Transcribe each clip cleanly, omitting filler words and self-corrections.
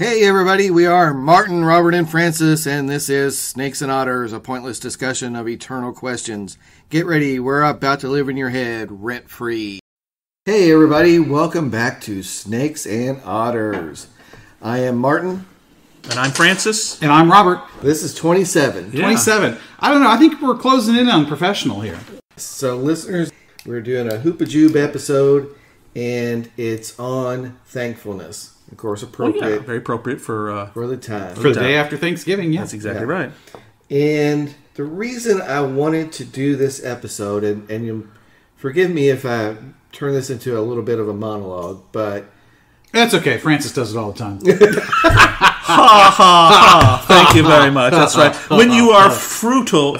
Hey everybody, we are Martin, Robert, and Francis, and this is Snakes and Otters, a pointless discussion of eternal questions. Get ready, we're about to live in your head, rent-free. Hey everybody, welcome back to Snakes and Otters. I am Martin. And I'm Francis. And I'm Robert. This is 27. Yeah. 27. I don't know, I think we're closing in on professional here. So listeners, we're doing a Hoopajoob episode, and it's on thankfulness. Of course, appropriate. Oh, yeah. Very appropriate for the time. For the day after Thanksgiving, yeah. That's exactly right. And the reason I wanted to do this episode, and you forgive me if I turn this into a little bit of a monologue, but... That's okay. Francis does it all the time. Ha, ha, ha. Thank you very much. That's right. When you are fruitful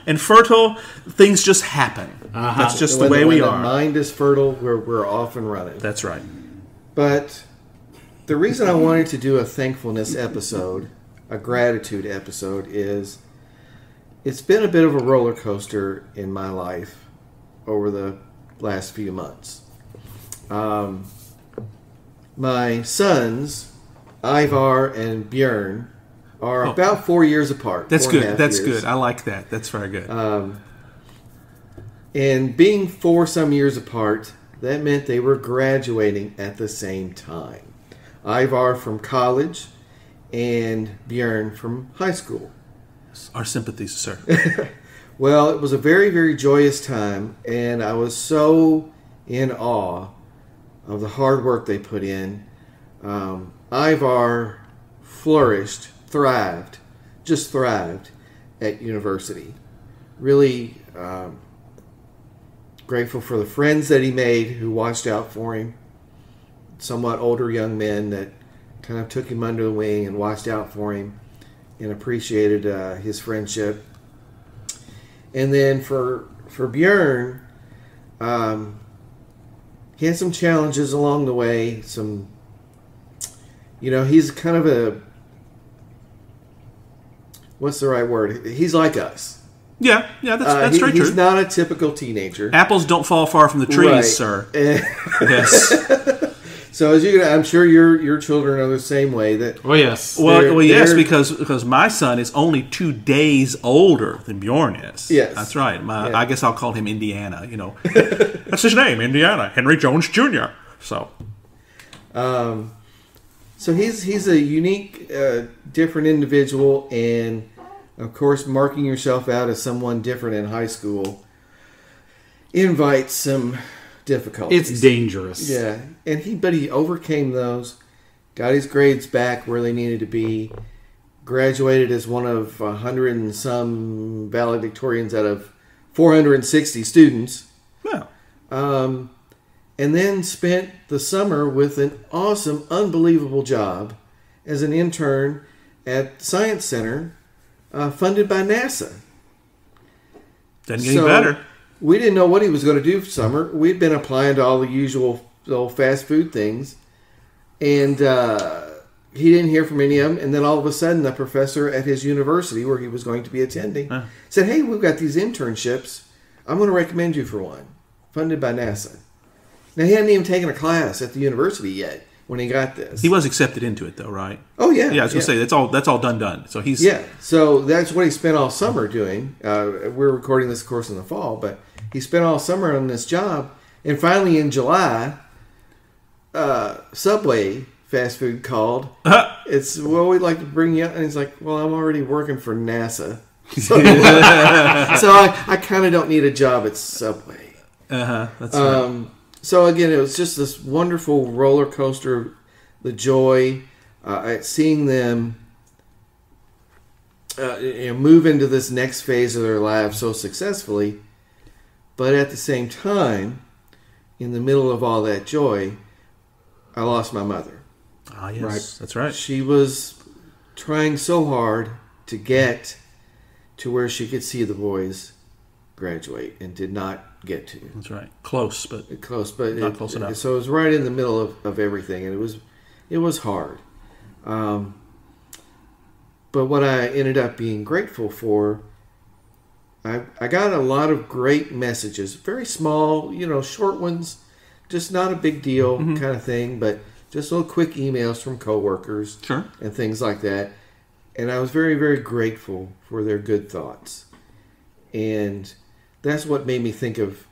and fertile, things just happen. That's just the way we are. When the mind is fertile, we're off and running. That's right. But the reason I wanted to do a thankfulness episode, a gratitude episode, is it's been a bit of a roller coaster in my life over the last few months. My sons, Ivar and Björn, are about 4 years apart. That's good. That's years. good. I like that. That's very good. And being 4 some years apart, that meant they were graduating at the same time. Ivar from college and Björn from high school. Our sympathies, sir. Well, it was a very, very joyous time, and I was so in awe of the hard work they put in. Ivar flourished, just thrived at university. Really grateful for the friends that he made who watched out for him. Somewhat older young men that kind of took him under the wing and watched out for him and appreciated his friendship. And then for Björn, he had some challenges along the way. He's kind of a, what's the right word? He's like us. Yeah, that's very true. He's not a typical teenager. Apples don't fall far from the trees, right. Sir. Yes. So I'm sure your children are the same way. That yes. Well, yes, because my son is only 2 days older than Bjorn is. Yes, that's right. I guess I'll call him Indiana. That's his name, Indiana, Henry Jones Jr. So he's a unique, different individual, and of course, marking yourself out as someone different in high school invites some difficulties. It's dangerous. Yeah, but he overcame those, got his grades back where they needed to be, graduated as one of 100 and some valedictorians out of 460 students. Yeah. And then spent the summer with an awesome, unbelievable job as an intern at Science Center, funded by NASA. Doesn't get any better. We didn't know what he was going to do for summer. We'd been applying to all the usual fast food things, and he didn't hear from any of them. And then all of a sudden, the professor at his university, where he was going to be attending, said, "Hey, we've got these internships. I'm going to recommend you for one, funded by NASA." Now, he hadn't even taken a class at the university yet when he got this. He was accepted into it, though, right? Oh, yeah. Yeah, I was going to say, that's all done. So he's... Yeah, so that's what he spent all summer doing. We're recording this, of course, in the fall, but he spent all summer on this job. And finally, in July, Subway fast food called. We'd like to bring you up. And he's like, well, I'm already working for NASA. So I kind of don't need a job at Subway. That's right. So again, it was just this wonderful roller coaster, the joy at seeing them move into this next phase of their lives so successfully. But at the same time, in the middle of all that joy, I lost my mother. Ah, yes, right. That's right. She was trying so hard to get to where she could see the boys graduate and did not get to. That's right. Close, but not close enough. So it was right in the middle of everything, and it was hard. But what I ended up being grateful for, I got a lot of great messages, very small, short ones, just not a big deal kind of thing, but just little quick emails from coworkers Sure. and things like that. And I was very, very grateful for their good thoughts. And that's what made me think of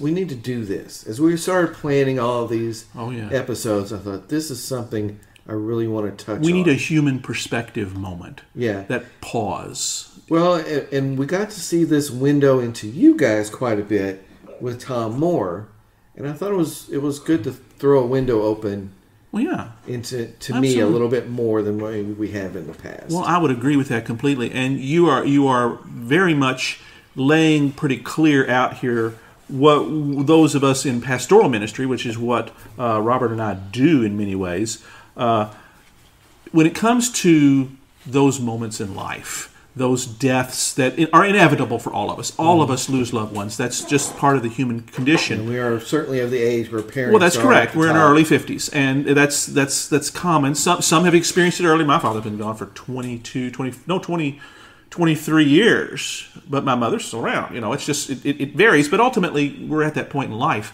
we need to do this. As we started planning all of these episodes, I thought, this is something I really want to touch on. We need a human perspective moment. Yeah. That pause. Well, and we got to see this window into you guys quite a bit with Tom Moore. And I thought it was good to throw a window open into me a little bit more than what we have in the past. Well, I would agree with that completely. And you are very much laying pretty clear out here what those of us in pastoral ministry, which is what Robert and I do in many ways, when it comes to those moments in life, those deaths that are inevitable for all of us. All of us lose loved ones. That's just part of the human condition. And we are certainly of the age where parents. Well, that's correct. We're in our early 50s, and that's common. Some have experienced it early. My father's been gone for 23 years, but my mother's still around. It's just it varies, but ultimately we're at that point in life,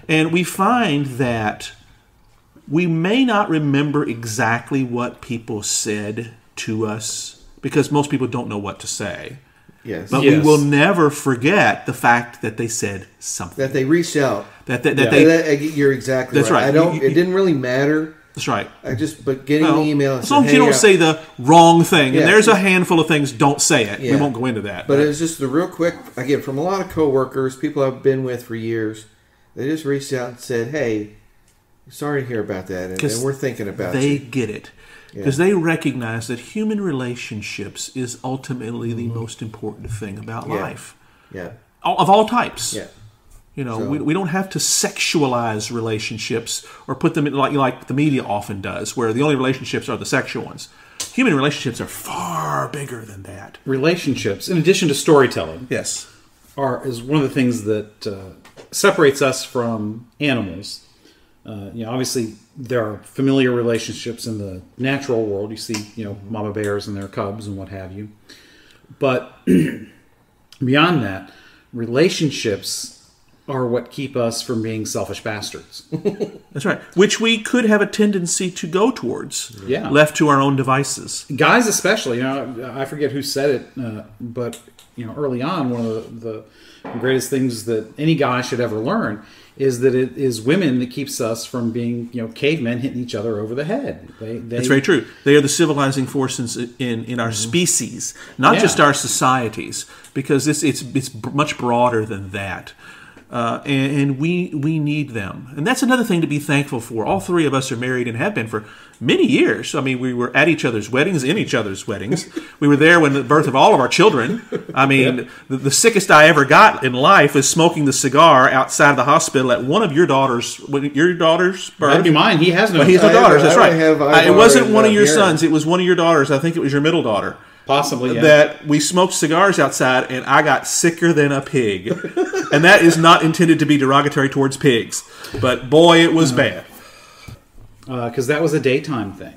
and we find that we may not remember exactly what people said to us, because most people don't know what to say. Yes. But we will never forget the fact that they said something. That they reached out. You're exactly right. That's right. It didn't really matter. That's right. But getting the email. As long as you don't say the wrong thing, and there's a handful of things, don't say it. Yeah. We won't go into that. But it was just the real quick, again, from a lot of coworkers, people I've been with for years, they just reached out and said, hey, sorry to hear about that, and we're thinking about it. They get it. Because they recognize that human relationships is ultimately the most important thing about life. Yeah. Of all types. Yeah. We don't have to sexualize relationships or put them in like the media often does, where the only relationships are the sexual ones. Human relationships are far bigger than that. Relationships, in addition to storytelling, is one of the things that separates us from animals. Obviously, there are familiar relationships in the natural world. You see, mama bears and their cubs and what have you. But beyond that, relationships are what keep us from being selfish bastards. That's right. Which we could have a tendency to go towards, left to our own devices. Guys especially. I forget who said it, but early on, one of the greatest things that any guy should ever learn is that it is women that keeps us from being, cavemen hitting each other over the head. That's very true. They are the civilizing forces in our species, not just our societies, because it's much broader than that. And we need them. And that's another thing to be thankful for. All three of us are married and have been for many years. I mean, we were at each other's weddings, in each other's weddings. We were there when the birth of all of our children. I mean, the sickest I ever got in life was smoking the cigar outside of the hospital at one of your daughter's birth. That'd be mine. He has no. Well, he's no daughters. That's right. It wasn't one of your sons. It was one of your daughters. I think it was your middle daughter. Possibly, yeah. That we smoked cigars outside, and I got sicker than a pig. And that is not intended to be derogatory towards pigs. But boy, it was bad. Because that was a daytime thing.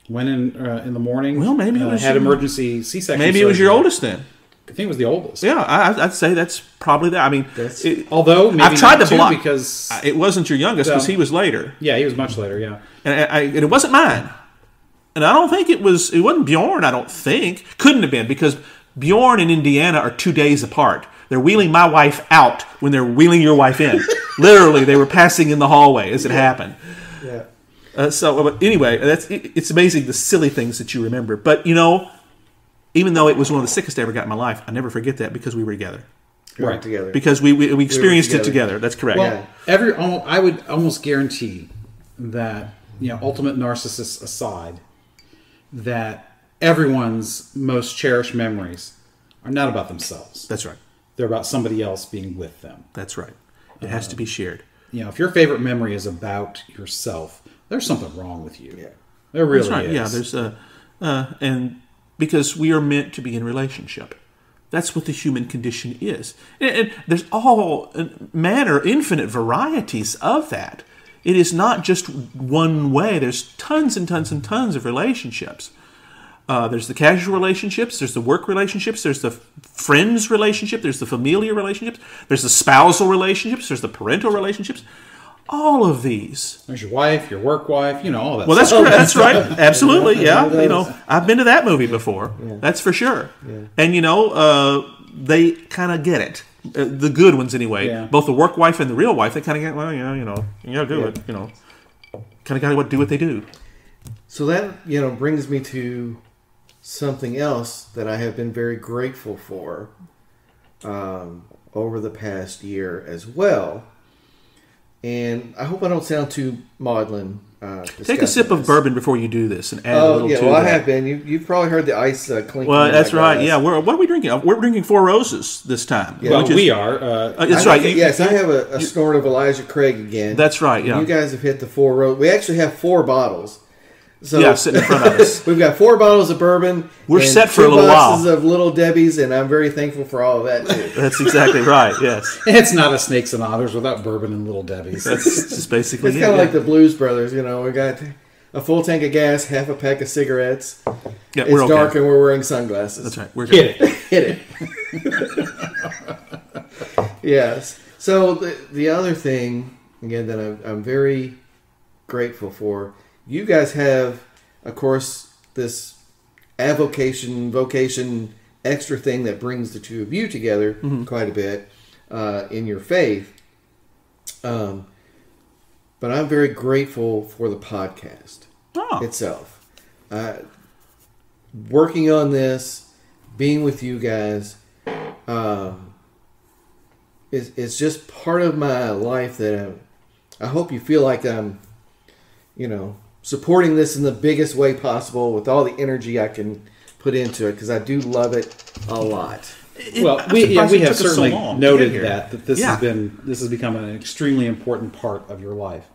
Went in the morning. Well, maybe it was had emergency C-section. Maybe it was your oldest then. I think it was the oldest. Yeah, I'd say that's probably that. I mean, although maybe I've tried to block because it wasn't your youngest because he was later. Yeah, he was much later. Yeah, and it wasn't mine. And I don't think it wasn't Bjorn, I don't think. Couldn't have been, because Bjorn and Indiana are 2 days apart. They're wheeling my wife out when they're wheeling your wife in. Literally, they were passing in the hallway as it happened. Yeah. But anyway, it's amazing the silly things that you remember. But, even though it was one of the sickest I ever got in my life, I never forget that because we were together. Right, together. Because we experienced it together. That's correct. Well, I would almost guarantee that, ultimate narcissists aside, that everyone's most cherished memories are not about themselves. That's right. They're about somebody else being with them. That's right. It has to be shared. If your favorite memory is about yourself, there's something wrong with you. Yeah. There really That's right. is. Yeah, there's and because we are meant to be in relationship. That's what the human condition is. And there's all manner, infinite varieties of that. It is not just one way. There's tons and tons and tons of relationships. There's the casual relationships. There's the work relationships. There's the friends relationship. There's the familial relationships. There's the spousal relationships. There's the parental relationships. All of these. There's your wife, your work wife, all that Well, stuff. that's correct. That's right. Absolutely, yeah. I've been to that movie before. Yeah. That's for sure. Yeah. And they kind of get it. The good ones, anyway. Yeah. Both the work wife and the real wife, they kind of get. Well, you gotta do it. Kind of gotta do what they do. So that brings me to something else that I have been very grateful for over the past year as well. And I hope I don't sound too maudlin. Take a sip of bourbon before you do this and add a little to that. I have been. You've probably heard the ice clinking. Well, that's right. Glass. Yeah. What are we drinking? We're drinking Four Roses this time. Yeah. Well, we are. That's right. Yes, I have a snort of Elijah Craig again. That's right. Yeah. You guys have hit the Four Roses. We actually have 4 bottles. So sitting in front of us. We've got 4 bottles of bourbon. We're set for a little while. 2 boxes of Little Debbie's, and I'm very thankful for all of that too. That's exactly right. Yes. It's not a Snakes and Otters without bourbon and Little Debbie's. That's just basically. It's kind of like the Blues Brothers. We got a full tank of gas, half a pack of cigarettes. Yeah, it's dark and we're wearing sunglasses. That's right. We're good. Hit it. Yes. So the other thing, again, that I'm very grateful for, you guys have, of course, this vocation extra thing that brings the two of you together quite a bit in your faith. But I'm very grateful for the podcast itself. Working on this, being with you guys, it's just part of my life that I hope you feel like I'm, supporting this in the biggest way possible with all the energy I can put into it, because I do love it a lot. Well, we have certainly noted that this has become an extremely important part of your life.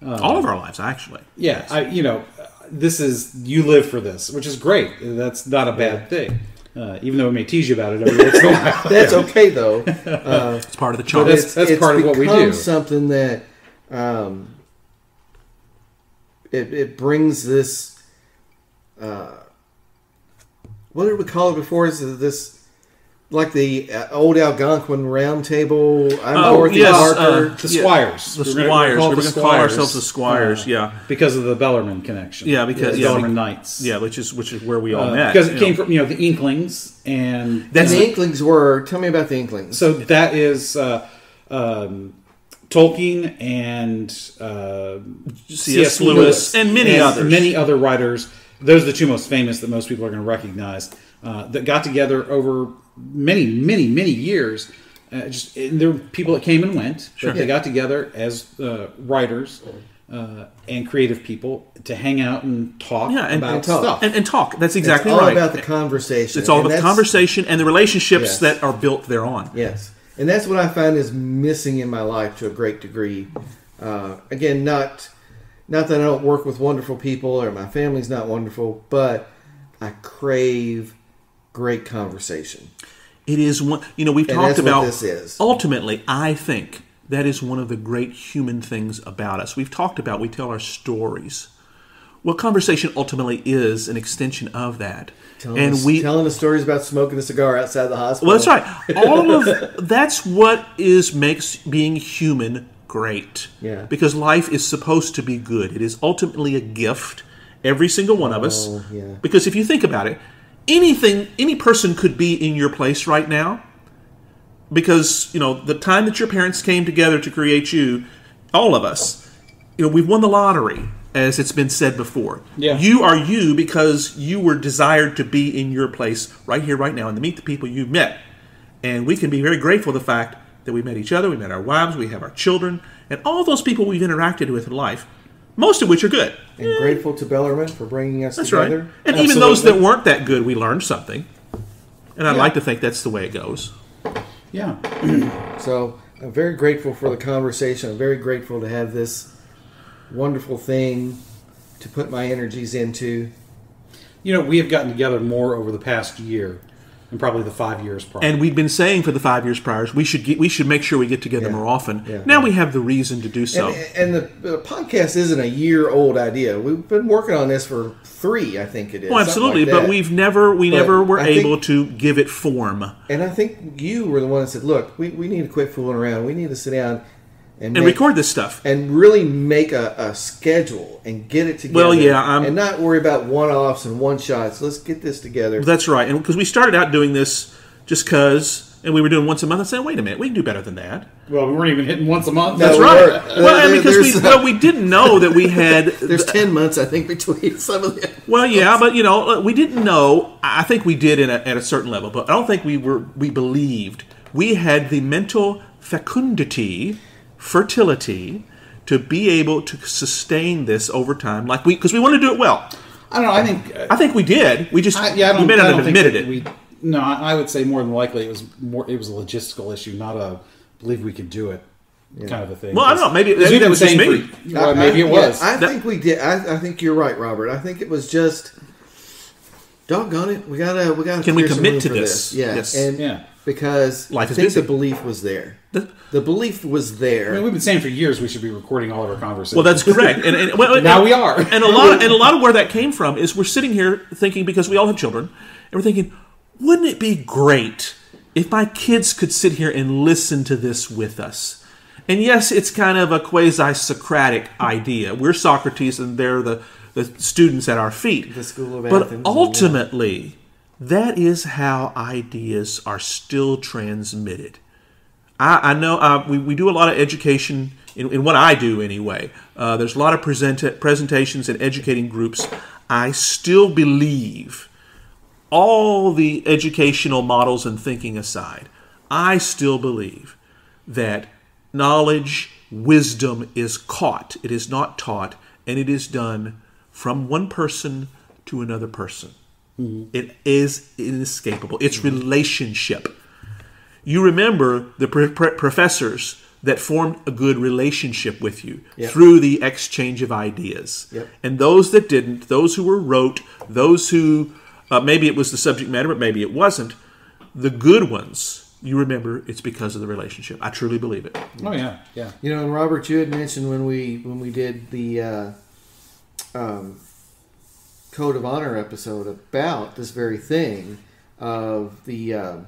All of our lives, actually. Yeah, you live for this, which is great. That's not a bad thing. Even though we may tease you about it every once in a while. That's okay, though. It's part of the charm. That's part of what we do. It's something that it brings this. What did we call it before? Is this like the old Algonquin Round Table? I'm Dorothy Parker. The Squires. The Squires. We're going to call ourselves the Squires. Because of the Bellarmine connection. Yeah, because Bellarmine Knights. Yeah, which is where we all met. Because it came from the Inklings and the Inklings were. Tell me about the Inklings. So that is Tolkien and C.S. Lewis and many others. Many other writers. Those are the 2 most famous that most people are going to recognize. That got together over many, many, many years. There were people that came and went, but they got together as writers and creative people to hang out and talk about stuff. And talk. That's exactly right. It's all about the conversation. It's all about the conversation and the relationships that are built thereon. Yes. And that's what I find is missing in my life to a great degree. Again, not that I don't work with wonderful people or my family's not wonderful, but I crave great conversation. It is one. We've talked about what this is. Ultimately, I think that is one of the great human things about us. We've talked about we tell our stories. Well, conversation ultimately is an extension of that. Telling the stories about smoking a cigar outside the hospital. Well, that's right. That's what makes being human great. Yeah. Because life is supposed to be good. It is ultimately a gift, every single one of us. Yeah. Because if you think about it, any person could be in your place right now. Because, the time that your parents came together to create you, all of us, we've won the lottery, as it's been said before. Yeah. You are you because you were desired to be in your place right here, right now, and to meet the people you've met. And we can be very grateful for the fact that we met each other, we met our wives, we have our children, and all those people we've interacted with in life, most of which are good. And grateful to Bellarmine for bringing us together. That's right. And even those that weren't that good, we learned something. And I'd like to think that's the way it goes. Yeah. So I'm very grateful for the conversation. I'm very grateful to have this wonderful thing to put my energies into. We have gotten together more over the past year and probably the 5 years prior. And we'd been saying for the 5 years prior, we should make sure we get together more often. Yeah. Now we have the reason to do so. And the podcast isn't a year-old idea. We've been working on this for 3, I think it is. Oh, absolutely. But we never were able to give it form. And I think you were the one that said, look, we need to quit fooling around. We need to sit down. and record this stuff. And really make a schedule and get it together. Well, yeah. And not worry about one-offs and one-shots. Let's get this together. That's right. And because we started out doing this just because, and we were doing once a month, and saying, wait a minute, we can do better than that. Well, we weren't even hitting once a month. No, That's right. Well, and because we didn't know that we had... There's 10 months, I think, between some of them. Well, yeah, but, we didn't know. I think we did at a certain level, but I don't think we believed. We had the mental fecundity, fertility, to be able to sustain this over time, because we want to do it well. I don't know. I think we did. We just we may not have admitted it. I would say more than likely it was a logistical issue, not a believe we could do it kind of a thing. Well, I don't know. Maybe that was just me. Maybe it was. I think we did. I think you're right, Robert. I think it was just doggone it. We gotta. Can we commit to this? Yes. Because life is I think busy. the belief was there. The belief was there. I mean, we've been saying for years we should be recording all of our conversations. Well, that's correct. And now we are. And a lot of where that came from is we're sitting here thinking, because we all have children, and we're thinking, wouldn't it be great if my kids could sit here and listen to this with us? And yes, it's kind of a quasi-Socratic idea. We're Socrates, and they're the students at our feet. The School of But Athens. ultimately, that is how ideas are still transmitted. I know we do a lot of education, in what I do anyway. There's a lot of presentations and educating groups. I still believe, all the educational models and thinking aside, I still believe that knowledge, wisdom is caught. It is not taught, and it is done from one person to another person. Mm-hmm. It is inescapable. It's relationship. You remember the professors that formed a good relationship with you through the exchange of ideas. Yep. And those that didn't, those who were rote, those who, maybe it was the subject matter, but maybe it wasn't, the good ones, you remember, it's because of the relationship. I truly believe it. Oh, yeah, yeah. And Robert, you had mentioned when we did the Code of Honor episode about this very thing of the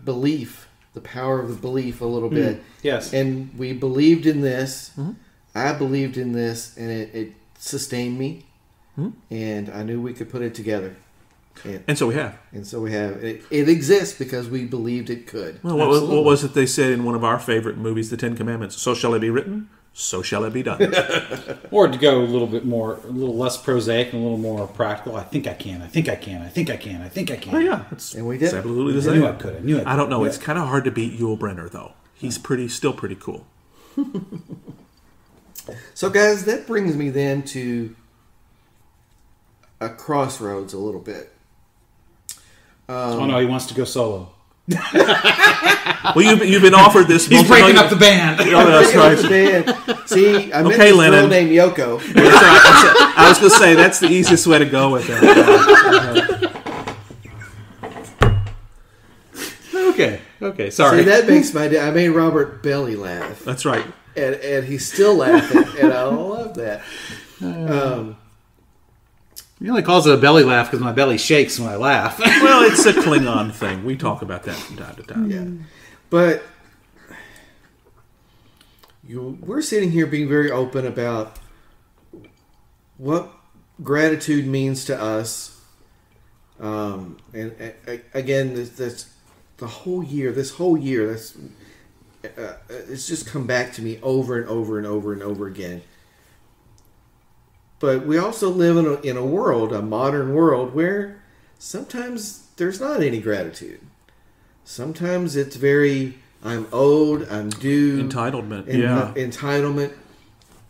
belief, the power of the belief a little bit. Yes. And we believed in this. Mm-hmm. I believed in this, and it sustained me. Mm-hmm. And I knew we could put it together. And so we have. It exists because we believed it could. Well, what was it they said in one of our favorite movies, The Ten Commandments? So shall it be written, so shall it be done. Or to go a little less prosaic and a little more practical, I think I can. Oh, yeah. And we did. It's absolutely the same. I knew I could. I don't know. Yeah. It's kind of hard to beat Yul Brynner, though. He's still pretty cool. So, guys, that brings me then to a crossroads a little bit. Oh, no, he wants to go solo. Well, you've been offered this. He's breaking up the band. Oh, that's right. See, I met this girl named Yoko. I was going to say that's the easiest way to go with that. Okay. Sorry. See, that makes my day. I made Robert belly laugh. That's right, and he's still laughing, and I love that. He only calls it a belly laugh because my belly shakes when I laugh. Well, it's a Klingon thing. We talk about that from time to time. Yeah. But we're sitting here being very open about what gratitude means to us. And again, this whole year, it's just come back to me over and over and over and over again. But we also live in a world, a modern world, where sometimes there's not any gratitude. Sometimes it's very, I'm owed, I'm due. Entitlement, Entitlement.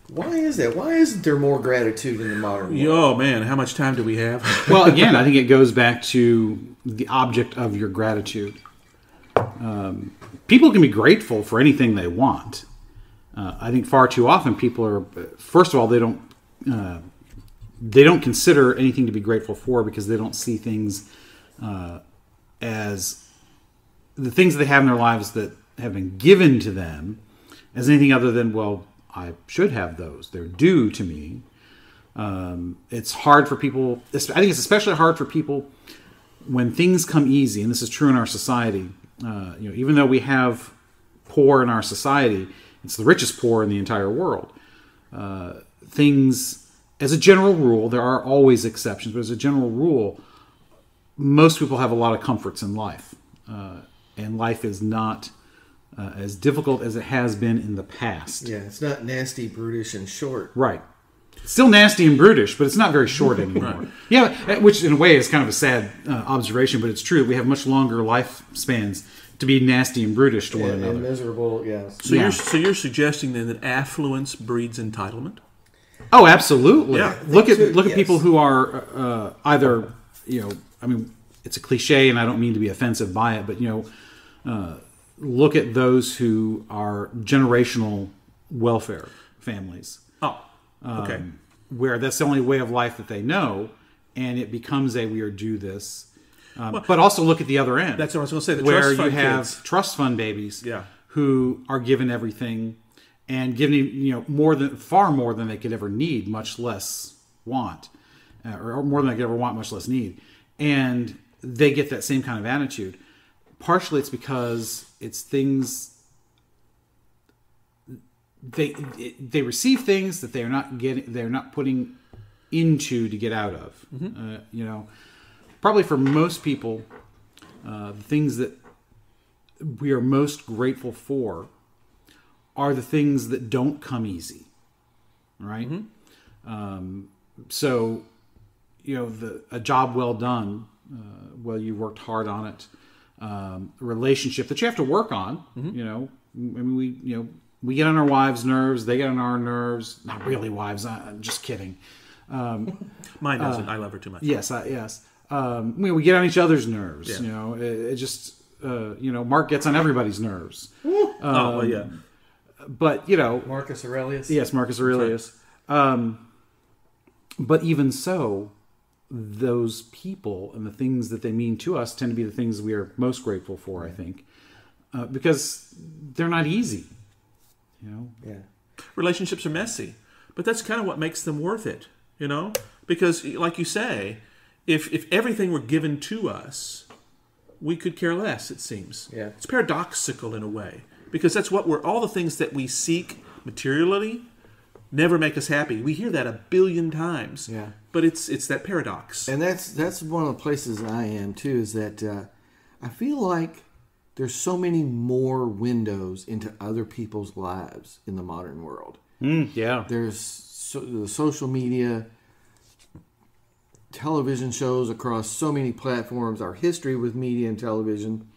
Why is that? Why isn't there more gratitude in the modern world? Oh, man, how much time do we have? Well, again, I think it goes back to the object of your gratitude. People can be grateful for anything they want. I think far too often people are, first of all, they don't consider anything to be grateful for because they don't see things as the things that they have in their lives that have been given to them as anything other than, well, I should have those. They're due to me. It's hard for people. I think it's especially hard for people when things come easy, and this is true in our society. Even though we have poor in our society. It's the richest poor in the entire world. Things, as a general rule, there are always exceptions, but as a general rule, most people have a lot of comforts in life. And life is not as difficult as it has been in the past. Yeah, it's not nasty, brutish, and short. Right. It's still nasty and brutish, but it's not very short anymore. Right. Yeah, which in a way is kind of a sad observation, but it's true. We have much longer lifespans to be nasty and brutish to one another. And miserable, yes. So you're suggesting then that affluence breeds entitlement? Oh, absolutely. Yeah. Look at people who are either, I mean, it's a cliche, and I don't mean to be offensive by it, but look at those who are generational welfare families. Oh, okay. Where that's the only way of life that they know, and it becomes we are due this. But also look at the other end. That's what I was going to say. The where trust fund you have kids. Trust fund babies, Yeah. who are given everything and given far more than they could ever need, much less want, or more than they could ever want, much less need, and they get that same kind of attitude. Partially, it's because it's things they receive things that they're not putting into to get out of. Mm-hmm. Probably for most people, the things that we are most grateful for are the things that don't come easy, right? Mm-hmm. So, a job well done, you worked hard on it, a relationship that you have to work on. Mm-hmm. I mean, we get on our wives' nerves, they get on our nerves. Not really wives, I'm just kidding. Mine doesn't. I love her too much. Yes, yes. We get on each other's nerves. Yeah. It just, Mark gets on everybody's nerves. Well, yeah. But, Marcus Aurelius? Yes, Marcus Aurelius. Right. But even so, those people and the things that they mean to us tend to be the things we are most grateful for, I think. Because they're not easy. Yeah. Relationships are messy. But that's kind of what makes them worth it, Because, like you say, if everything were given to us, we could care less, it seems. Yeah. It's paradoxical in a way. Because that's all the things that we seek materially never make us happy. We hear that 1 billion times. Yeah. But it's that paradox. And that's one of the places I am too, is that I feel like there's so many more windows into other people's lives in the modern world. Yeah. There's the social media, television shows across so many platforms, our history with media and television.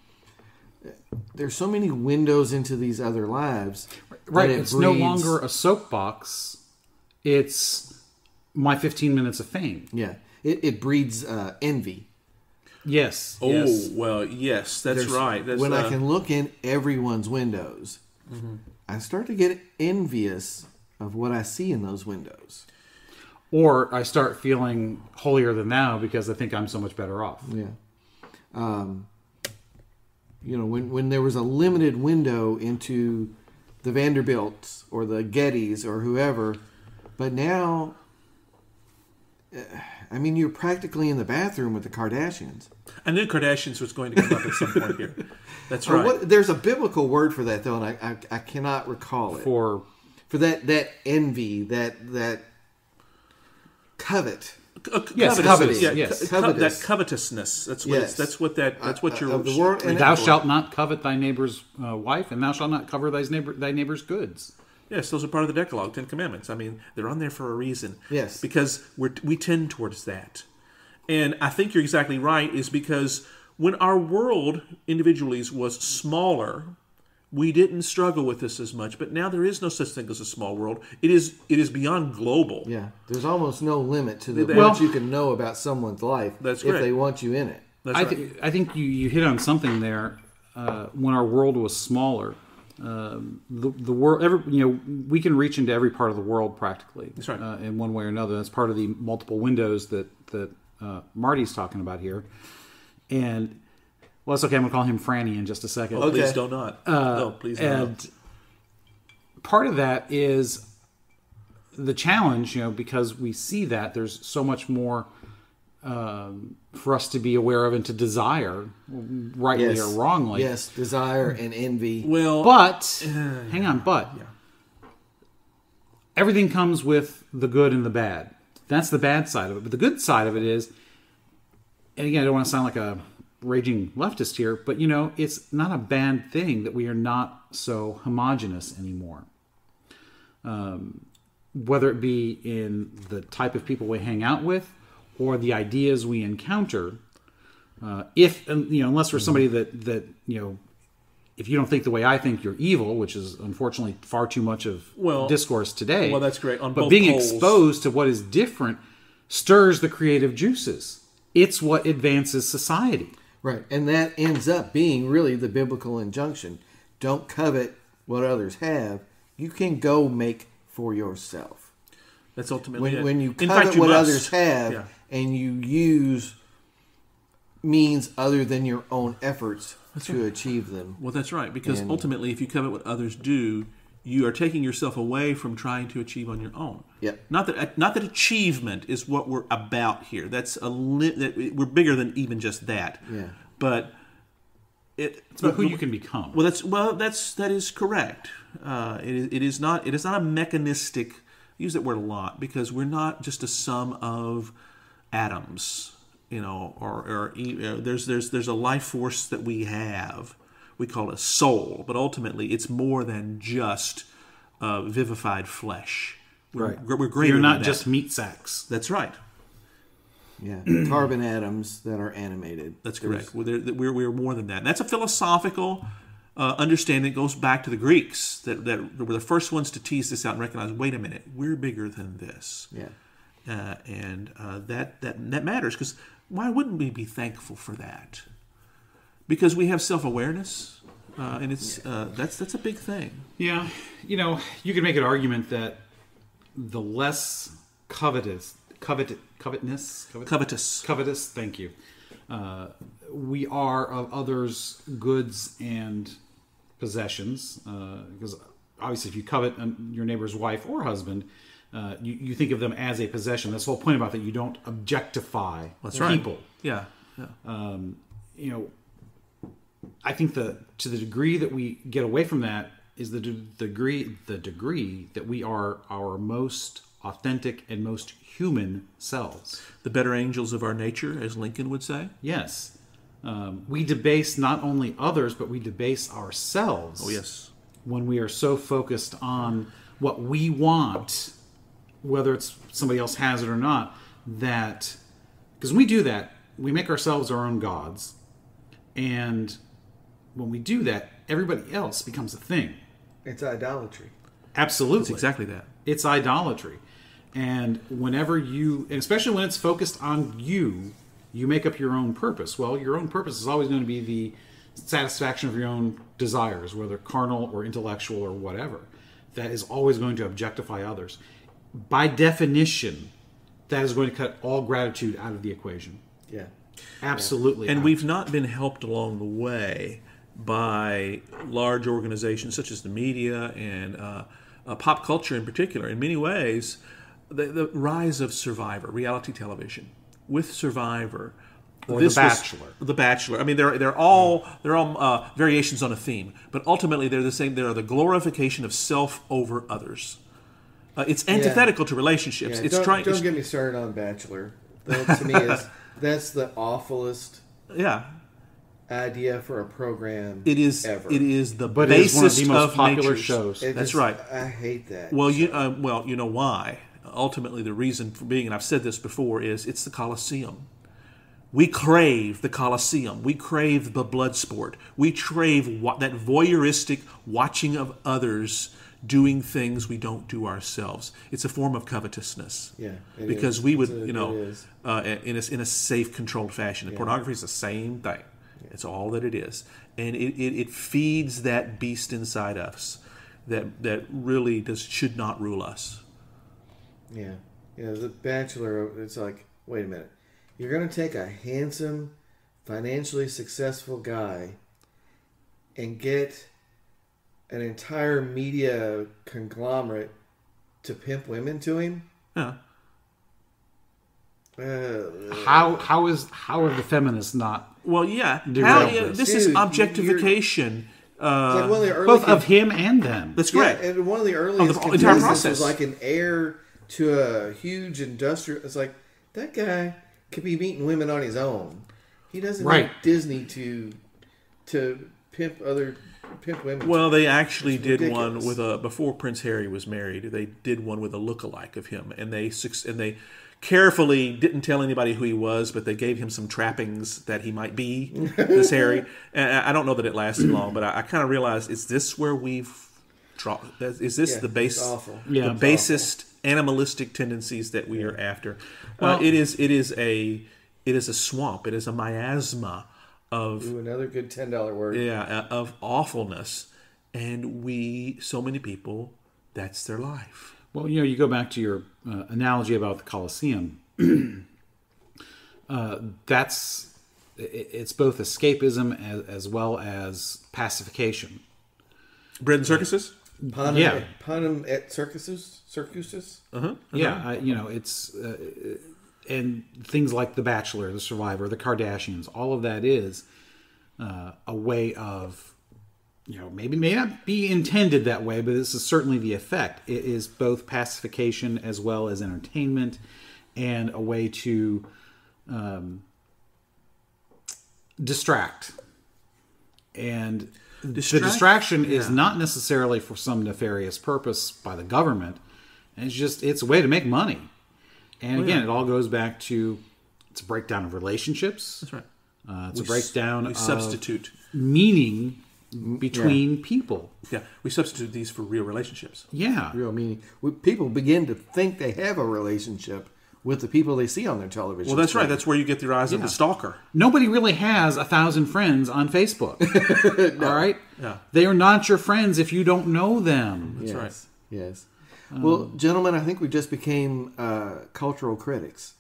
There's so many windows into these other lives. Right. It's no longer a soapbox. It's my 15 minutes of fame. Yeah. It breeds envy. Yes. Oh, yes. well, yes, that's right. When I can look in everyone's windows, mm-hmm. I start to get envious of what I see in those windows. Or I start feeling holier than thou because I think I'm so much better off. Yeah. When there was a limited window into the Vanderbilts or the Gettys or whoever, but now, you're practically in the bathroom with the Kardashians. I knew Kardashians was going to come up at some point here. That's right. There's a biblical word for that, though, and I cannot recall it. For that envy, that covet. Yes, covetous. Yeah, yes. That covetousness. That's what. Yes. That's what you're. Of the world, and thou shalt not covet thy neighbor's wife, and thou shalt not cover thy neighbor's goods. Yes, those are part of the Decalogue, 10 Commandments. They're on there for a reason. Yes, because we tend towards that, and I think you're exactly right. Is because when our world individually was smaller, we didn't struggle with this as much. But now there is no such thing as a small world. It is beyond global. Yeah, there's almost no limit to what you can know about someone's life. That's if they want you in it. That's right. I think you hit on something there. When our world was smaller, the world, we can reach into every part of the world practically. That's right. In one way or another. That's part of the multiple windows that Marty's talking about here. And well, it's okay. I'm going to call him Franny in just a second. Oh, please do not. No, please don't. And part of that is the challenge, because we see that there's so much more for us to be aware of and to desire, rightly Yes. or wrongly. Yes, desire and envy. Well, But, hang on, everything comes with the good and the bad. That's the bad side of it. But the good side of it is, and again, I don't want to sound like a raging leftist here, but it's not a bad thing that we are not so homogenous anymore. Whether it be in the type of people we hang out with or the ideas we encounter, unless we're somebody that if you don't think the way I think, you're evil, which is unfortunately far too much of discourse today. Well, that's great. But being exposed to what is different stirs the creative juices. It's what advances society. Right, and that ends up being really the biblical injunction. Don't covet what others have. You can go make for yourself. That's ultimately When you In fact, covet you what must. others have and you use means other than your own efforts to achieve them. Well, that's right, because ultimately, if you covet what others do, you are taking yourself away from trying to achieve on your own. Yep. Not that achievement is what we're about here. That's we're bigger than even just that. Yeah. But It's about who you can become. Well, that is correct. It is not a mechanistic. I use that word a lot because we're not just a sum of atoms. Or there's a life force that we have. We call it soul, but ultimately it's more than just vivified flesh. We're greater. You're not than just that. meat sacks. That's right. Yeah, carbon atoms that are animated. That's correct. We're more than that. And that's a philosophical understanding that goes back to the Greeks that were the first ones to tease this out and recognize, wait a minute, we're bigger than this. Yeah. That matters, because why wouldn't we be thankful for that? Because we have self-awareness, and it's that's a big thing. Yeah, you could make an argument that the less covetous. Thank you. We are of others' goods and possessions, because obviously, if you covet your neighbor's wife or husband, you think of them as a possession. That's the whole point about that. You don't objectify people. Yeah. I think to the degree that we get away from that is the degree that we are our most authentic and most human selves. The better angels of our nature, as Lincoln would say. Yes. We debase not only others, but we debase ourselves. Oh, yes. When we are so focused on what we want, whether it's somebody else has it or not, that because when we do that, we make ourselves our own gods. And when we do that, everybody else becomes a thing. It's idolatry. Absolutely. It's exactly that. It's idolatry. And whenever and especially when it's focused on you make up your own purpose. Well, your own purpose is always going to be the satisfaction of your own desires, whether carnal or intellectual or whatever. That is always going to objectify others. By definition, that is going to cut all gratitude out of the equation. Yeah. Absolutely. And we've not been helped along the way by large organizations such as the media and pop culture in particular. In many ways, the rise of Survivor, reality television, with Survivor, or The Bachelor. The Bachelor. I mean, they're all variations on a theme, but ultimately they're the same. They're the glorification of self over others. It's antithetical to relationships. Yeah, don't get me started on Bachelor. That, to me, that's the awfulest idea for a program. It is ever. It is the but basis it is one of the most popular nature's. shows. That's right. I hate that. Well, you know why. Ultimately, the reason for being, and I've said this before, is it's the Colosseum. We crave the Colosseum. We crave the blood sport. We crave that voyeuristic watching of others doing things we don't do ourselves. It's a form of covetousness. Yeah, because is. we would, It is. in a safe, controlled fashion. And pornography is the same thing. Yeah. It's all that it is, and it feeds that beast inside us that really should not rule us. Yeah. The Bachelor. It's like, wait a minute. You're going to take a handsome, financially successful guy and get an entire media conglomerate to pimp women to him? Yeah. How are the feminists not? Well, yeah. Derailed This Dude, is objectification. It's like one of the early Both of him and them. That's yeah, correct. and one of the earliest the entire contestants process. was like an heir to a huge industrial. It's like that guy could be meeting women on his own. He doesn't need Disney to pimp women. Well, they actually did ridiculous. one with before Prince Harry was married. They did one with a lookalike of him, and they carefully didn't tell anybody who he was, but they gave him some trappings that he might be this Harry. And I don't know that it lasted long, but I kind of realized: is this where we've drawn? Is this the base? Awful. Yeah, the basest animalistic tendencies that we are after. Well, it is a swamp. It is a miasma of Another good $10 word. of awfulness, and so many people, that's their life. Well, you go back to your analogy about the Colosseum. It's both escapism as well as pacification. Bread and circuses. Panem et circuses. Yeah, it's and things like The Bachelor, The Survivor, The Kardashians. All of that is a way of, maybe may not be intended that way, but this is certainly the effect. It is both pacification as well as entertainment, and a way to distract. And the distraction is not necessarily for some nefarious purpose by the government. And it's a way to make money. And again, it all goes back to, it's a breakdown of relationships. That's right. It's a breakdown of substitute meaning between people. Yeah, we substitute these for real relationships. Yeah. Real meaning. People begin to think they have a relationship with the people they see on their television. Well, that's right. That's where you get the rise of the stalker. Nobody really has 1,000 friends on Facebook. All right? Yeah. They are not your friends if you don't know them. That's right. Yes. Well, gentlemen, I think we just became cultural critics.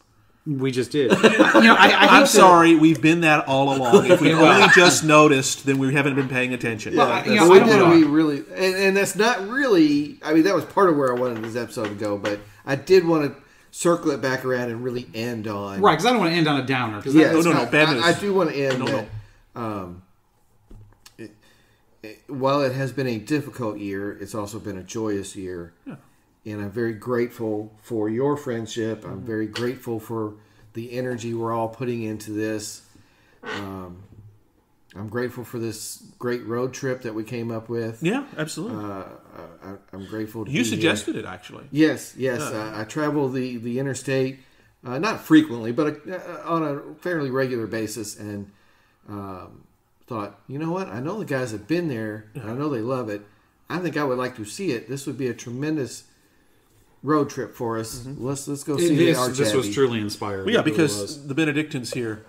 We just did. I'm sorry, we've been that all along. If we've only just noticed, then we haven't been paying attention. We really, and that's not really. I mean, that was part of where I wanted this episode to go, but I did want to circle it back around and really end on because I don't want to end on a downer. No, bad news. I do want to end. While it has been a difficult year, it's also been a joyous year. Yeah. And I'm very grateful for your friendship. I'm very grateful for the energy we're all putting into this. I'm grateful for this great road trip that we came up with. Yeah, absolutely. I'm grateful to You be suggested here. it, actually. Yes. I travel the interstate, not frequently, but on a fairly regular basis, and thought, you know what? I know the guys have been there, and I know they love it. I think I would like to see it. This would be a tremendous road trip for us. Mm-hmm. Let's go see the Arch This was Abbey. truly inspiring. Well, yeah, because the Benedictines here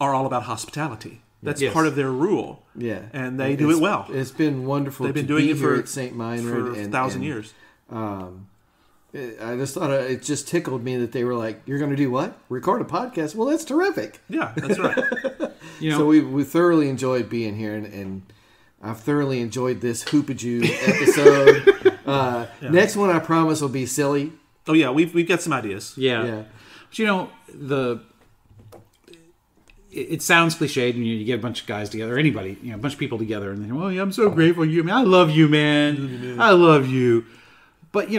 are all about hospitality. That's part of their rule. Yeah, and they do it well. It's been wonderful. They've been to doing be it here at St. Meinrad for 1,000 years. I just thought it just tickled me that they were like, "You're going to do what? Record a podcast? Well, that's terrific." Yeah, that's right. So we thoroughly enjoyed being here, and I've thoroughly enjoyed this Hoopajoob episode. Next one, I promise, will be silly. Oh yeah, we've got some ideas. Yeah. But it sounds cliched when you get a bunch of guys together, anybody, a bunch of people together, and they're, I'm so grateful for you, man. I love you, man. I love you. But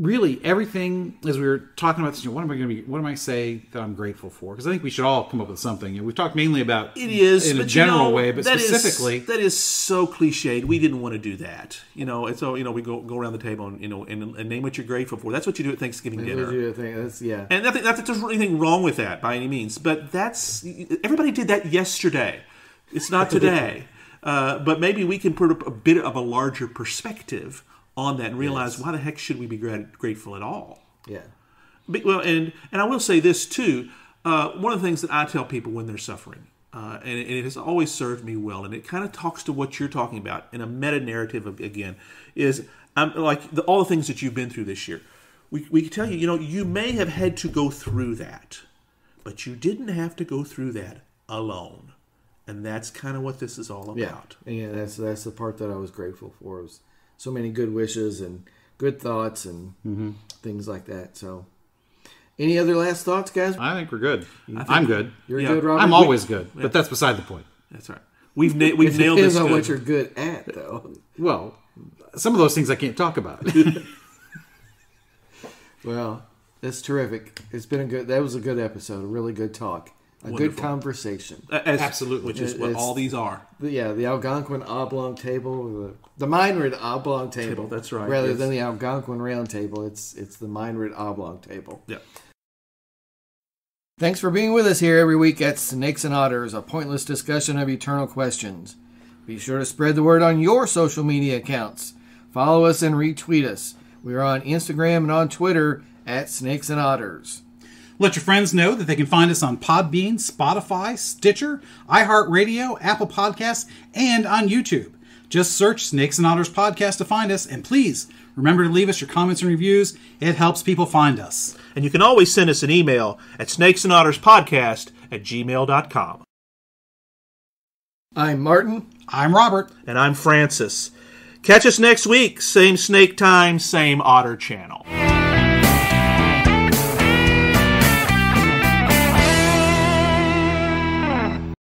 really, everything, as we were talking about this, what am I say that I'm grateful for? Because I think we should all come up with something. We've talked mainly about it is in a general way, but specifically, that is so cliched. We didn't want to do that. It's so we go around the table and and name what you're grateful for. That's what you do at Thanksgiving dinner. And not that there's anything wrong with that by any means, but everybody did that yesterday. It's not today. But maybe we can put a bit of a larger perspective on that and realize why the heck should we be grateful at all? Yeah. Well, and I will say this too. One of the things that I tell people when they're suffering, and it has always served me well, and it kind of talks to what you're talking about in a meta narrative again, is all the things that you've been through this year. We can tell you, you may have had to go through that, but you didn't have to go through that alone, and that's kind of what this is all about. Yeah, that's the part that I was grateful for. Was so many good wishes and good thoughts and things like that. So, Any other last thoughts, guys? I think we're good. I'm good. You're good, Robert? I'm always good, but that's beside the point. That's right. We've nailed this. Depends on what you're good at, though. Well, some of those things I can't talk about. Well, that's terrific. That was a good episode, a really good talk. A good conversation. Absolutely. Which is what all these are. Yeah, the Algonquin oblong table, the Meinrad oblong table. That's right. Rather than the Algonquin round table, it's the Meinrad oblong table. Yeah. Thanks for being with us here every week at Snakes and Otters, a pointless discussion of eternal questions. Be sure to spread the word on your social media accounts. Follow us and retweet us. We are on Instagram and on Twitter at Snakes and Otters. Let your friends know that they can find us on Podbean, Spotify, Stitcher, iHeartRadio, Apple Podcasts, and on YouTube. Just search Snakes and Otters Podcast to find us, and please remember to leave us your comments and reviews. It helps people find us. And you can always send us an email at snakesandotterspodcast@gmail.com. I'm Martin. I'm Robert. And I'm Francis. Catch us next week. Same snake time, same otter channel.